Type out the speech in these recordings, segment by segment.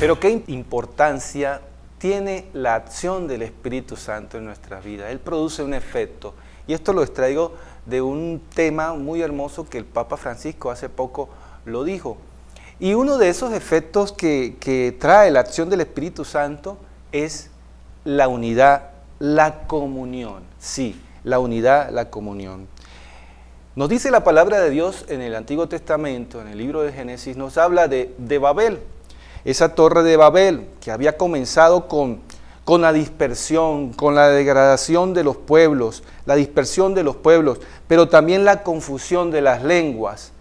Pero qué importancia tiene la acción del Espíritu Santo en nuestras vidas. Él produce un efecto. Y esto lo extraigo de un tema muy hermoso que el Papa Francisco hace poco lo dijo. Y uno de esos efectos que trae la acción del Espíritu Santo es la unidad, la comunión. Sí, la unidad, la comunión. Nos dice la palabra de Dios en el Antiguo Testamento, en el libro de Génesis, nos habla de Babel. Esa torre de Babel que había comenzado con la dispersión, con la degradación de los pueblos, la dispersión de los pueblos, pero también la confusión de las lenguas.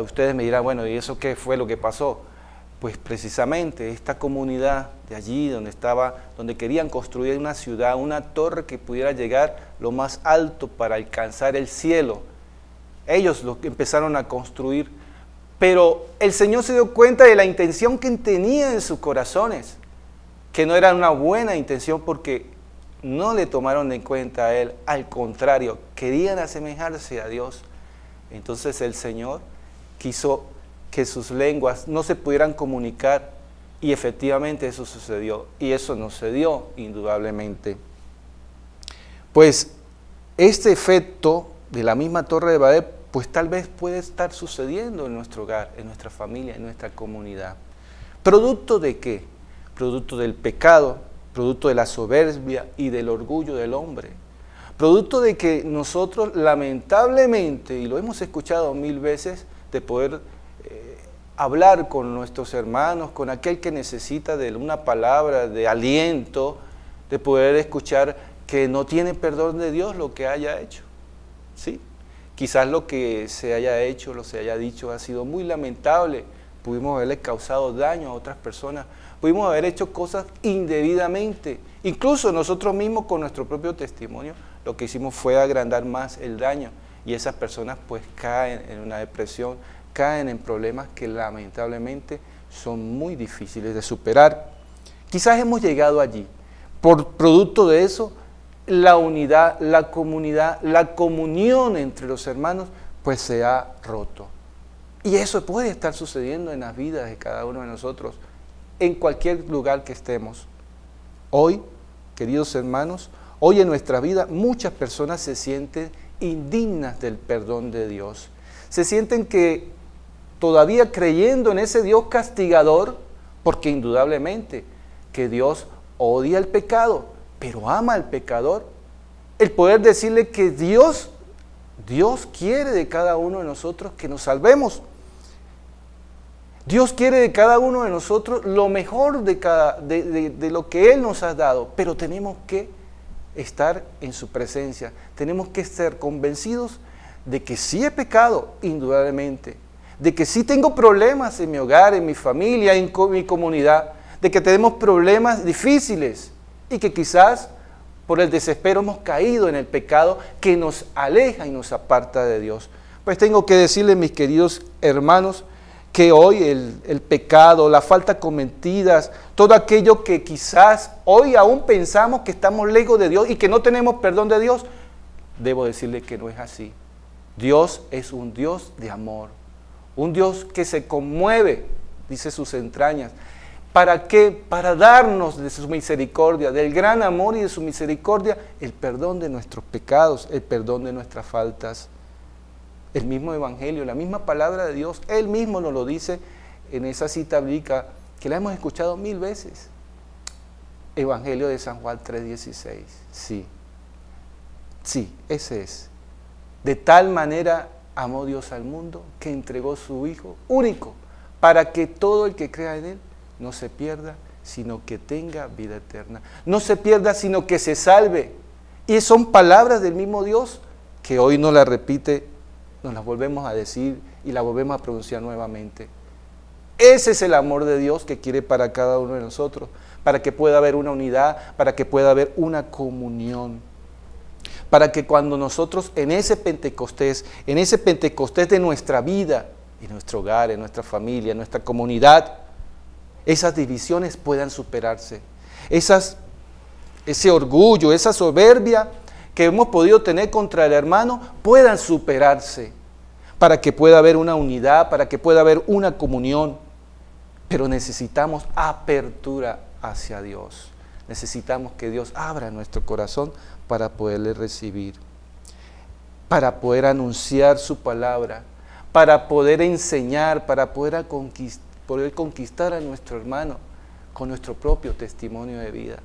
Ustedes me dirán, bueno, ¿y eso qué fue lo que pasó? Pues precisamente esta comunidad de allí donde querían construir una ciudad, una torre que pudiera llegar lo más alto para alcanzar el cielo. Ellos lo empezaron a construir, pero el Señor se dio cuenta de la intención que tenía en sus corazones, que no era una buena intención porque no le tomaron en cuenta a Él, al contrario, querían asemejarse a Dios. Entonces el Señor quiso que sus lenguas no se pudieran comunicar y efectivamente eso sucedió, y eso no se dio indudablemente. Pues este efecto de la misma torre de Babel, pues tal vez puede estar sucediendo en nuestro hogar, en nuestra familia, en nuestra comunidad. ¿Producto de qué? Producto del pecado, producto de la soberbia y del orgullo del hombre. Producto de que nosotros lamentablemente, y lo hemos escuchado 1000 veces, de poder hablar con nuestros hermanos, con aquel que necesita de una palabra de aliento, de poder escuchar que no tiene perdón de Dios lo que haya hecho. ¿Sí? Quizás lo que se haya hecho, lo se haya dicho ha sido muy lamentable, pudimos haberle causado daño a otras personas, pudimos haber hecho cosas indebidamente, incluso nosotros mismos con nuestro propio testimonio, lo que hicimos fue agrandar más el daño y esas personas pues caen en una depresión, caen en problemas que lamentablemente son muy difíciles de superar. Quizás hemos llegado allí, por producto de eso, la unidad, la comunidad, la comunión entre los hermanos, pues se ha roto. Y eso puede estar sucediendo en las vidas de cada uno de nosotros, en cualquier lugar que estemos. Hoy, queridos hermanos, hoy en nuestra vida muchas personas se sienten indignas del perdón de Dios. Se sienten que todavía creyendo en ese Dios castigador, porque indudablemente que Dios odia el pecado, pero ama al pecador, el poder decirle que Dios quiere de cada uno de nosotros que nos salvemos. Dios quiere de cada uno de nosotros lo mejor de lo que Él nos ha dado, pero tenemos que estar en su presencia, tenemos que ser convencidos de que sí he pecado, indudablemente, de que sí tengo problemas en mi hogar, en mi familia, en mi comunidad, de que tenemos problemas difíciles, y que quizás por el desespero hemos caído en el pecado que nos aleja y nos aparta de Dios. Pues tengo que decirles, mis queridos hermanos, que hoy el pecado, la falta cometidas, todo aquello que quizás hoy aún pensamos que estamos lejos de Dios y que no tenemos perdón de Dios, debo decirles que no es así. Dios es un Dios de amor, un Dios que se conmueve, dice sus entrañas. ¿Para qué? Para darnos de su misericordia, del gran amor y de su misericordia, el perdón de nuestros pecados, el perdón de nuestras faltas. El mismo Evangelio, la misma palabra de Dios, Él mismo nos lo dice en esa cita bíblica que la hemos escuchado 1000 veces. Evangelio de San Juan 3:16. Sí, ese es. De tal manera amó Dios al mundo que entregó su Hijo único para que todo el que crea en Él no se pierda, sino que tenga vida eterna. No se pierda, sino que se salve. Y son palabras del mismo Dios que hoy nos las repite, nos las volvemos a decir y las volvemos a pronunciar nuevamente. Ese es el amor de Dios que quiere para cada uno de nosotros, para que pueda haber una unidad, para que pueda haber una comunión. Para que cuando nosotros en ese Pentecostés de nuestra vida, en nuestro hogar, en nuestra familia, en nuestra comunidad, esas divisiones puedan superarse, ese orgullo, esa soberbia que hemos podido tener contra el hermano puedan superarse, para que pueda haber una unidad, para que pueda haber una comunión. pero necesitamos apertura hacia Dios. Necesitamos que Dios abra nuestro corazón para poderle recibir, para poder anunciar su palabra, para poder enseñar, para poder conquistar a nuestro hermano con nuestro propio testimonio de vida.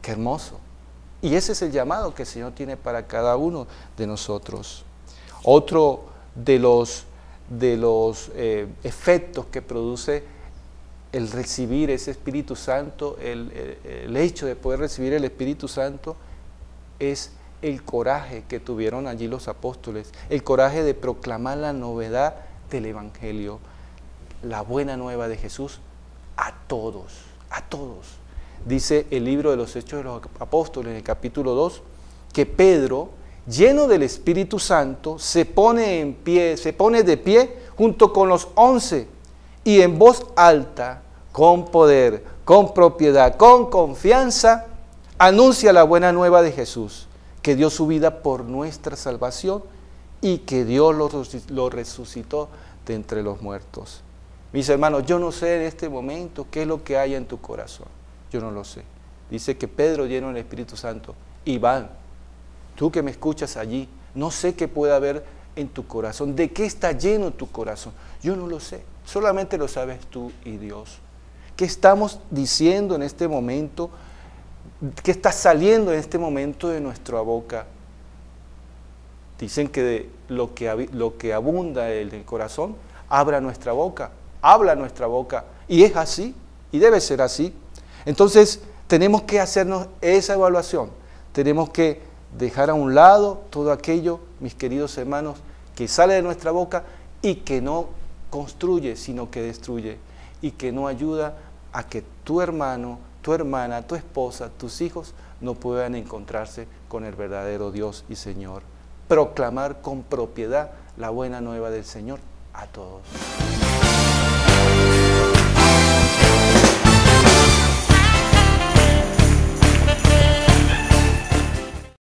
¡Qué hermoso! Y ese es el llamado que el Señor tiene para cada uno de nosotros. Otro de los efectos que produce el recibir ese Espíritu Santo, el hecho de poder recibir el Espíritu Santo, es el coraje que tuvieron allí los apóstoles, el coraje de proclamar la novedad del Evangelio, la buena nueva de Jesús a todos, a todos. Dice el libro de los Hechos de los Apóstoles, en el capítulo 2, que Pedro, lleno del Espíritu Santo, se pone de pie junto con los 11 y en voz alta, con poder, con propiedad, con confianza, anuncia la buena nueva de Jesús, que dio su vida por nuestra salvación y que Dios lo resucitó de entre los muertos. Mis hermanos, yo no sé en este momento qué es lo que hay en tu corazón. Yo no lo sé. Dice que Pedro lleno del Espíritu Santo. Iván, tú que me escuchas allí, no sé qué puede haber en tu corazón. ¿De qué está lleno tu corazón? Yo no lo sé. Solamente lo sabes tú y Dios. ¿Qué estamos diciendo en este momento? ¿Qué está saliendo en este momento de nuestra boca? Dicen que lo que abunda en el corazón, habla nuestra boca. Y es así, y debe ser así. Entonces, tenemos que hacernos esa evaluación. Tenemos que dejar a un lado todo aquello, mis queridos hermanos, que sale de nuestra boca y que no construye, sino que destruye, y que no ayuda a que tu hermano, tu hermana, tu esposa, tus hijos no puedan encontrarse con el verdadero Dios y Señor. Proclamar con propiedad la buena nueva del Señor a todos.